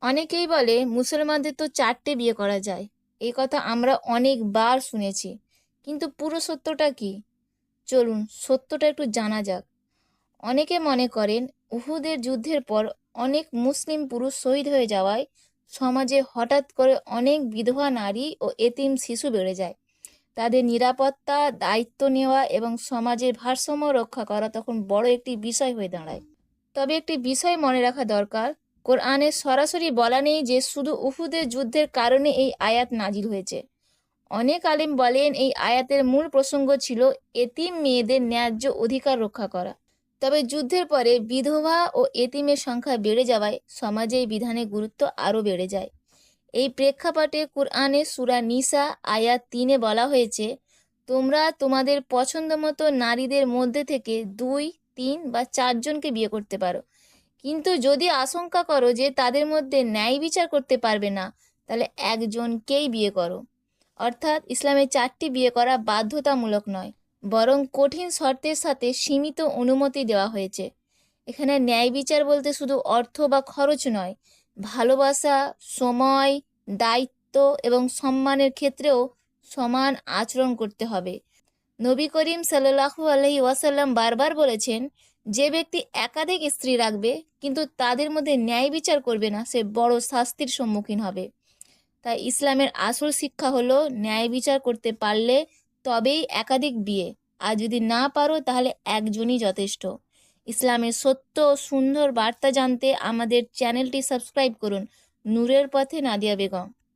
অনেকেই বলে মুসলমানদের তো 4টে বিয়ে করা যায়। এই কথা আমরা অনেকবার শুনেছি। কিন্তু পুরো সত্যটা কি? চলুন সত্যটা একটু জানা যাক। অনেকে মনে করেন উহুদের যুদ্ধের পর অনেক মুসলিম পুরুষ শহীদ হয়ে যাওয়ায় সমাজে হঠাৎ করে অনেক বিধবা নারী ও এতিম শিশু বেড়ে যায়। তাদের নিরাপত্তা, দায়িত্ব নেওয়া এবং সমাজের ভারসাম্য রক্ষা করা তখন বড় একটি বিষয় হয়ে দাঁড়ায়। তবে একটি বিষয় মনে রাখা দরকার, কোরআনে সরাসরি বলা নেই যে শুধু উহুদের যুদ্ধের কারণে এই আয়াত নাজিল হয়েছে। অনেক আলিম বলেন এই আয়াতের মূল প্রসঙ্গ ছিল এতিম মেয়েদের ন্যায্য অধিকার রক্ষা করা। তবে যুদ্ধের পরে বিধবা ও এতিমের সংখ্যা বেড়ে যাওয়ায় সমাজে এই বিধানের গুরুত্ব আরও বেড়ে যায়। এই প্রেক্ষাপটে কুরআনে সূরা নিসা আয়াত 3-এ বলা হয়েছে, তোমরা তোমাদের পছন্দ মতো নারীদের মধ্যে থেকে 2, 3 বা 4 জনকে বিয়ে করতে পারো। কিন্তু যদি আশঙ্কা করো যে তাদের মধ্যে ন্যায় বিচার করতে পারবে না, তাহলে একজনকেই বিয়ে করো। অর্থাৎ ইসলামে 4টি বিয়ে করা বাধ্যতামূলক নয়, বরং কঠিন শর্তের সাথে সীমিত অনুমতি দেওয়া হয়েছে। এখানে ন্যায় বিচার বলতে শুধু অর্থ বা খরচ নয়, ভালোবাসা, সময়, দায়িত্ব এবং সম্মানের ক্ষেত্রেও সমান আচরণ করতে হবে। নবী করিম সাল্লাল্লাহু আলাইহি ওয়াসাল্লাম বারবার বলেছেন, যে ব্যক্তি একাধিক স্ত্রী রাখবে কিন্তু তাদের মধ্যে ন্যায় বিচার করবে না, সে বড় শাস্তির সম্মুখীন হবে। তাই ইসলামের আসল শিক্ষা হলো ন্যায় বিচার করতে পারলে তবেই একাধিক বিয়ে, আর যদি না পারো তাহলে একজনই যথেষ্ট। ইসলামের সত্য ও সুন্দর বার্তা জানতে আমাদের চ্যানেলটি সাবস্ক্রাইব করুন। নূরের পথে নাদিয়া বেগম।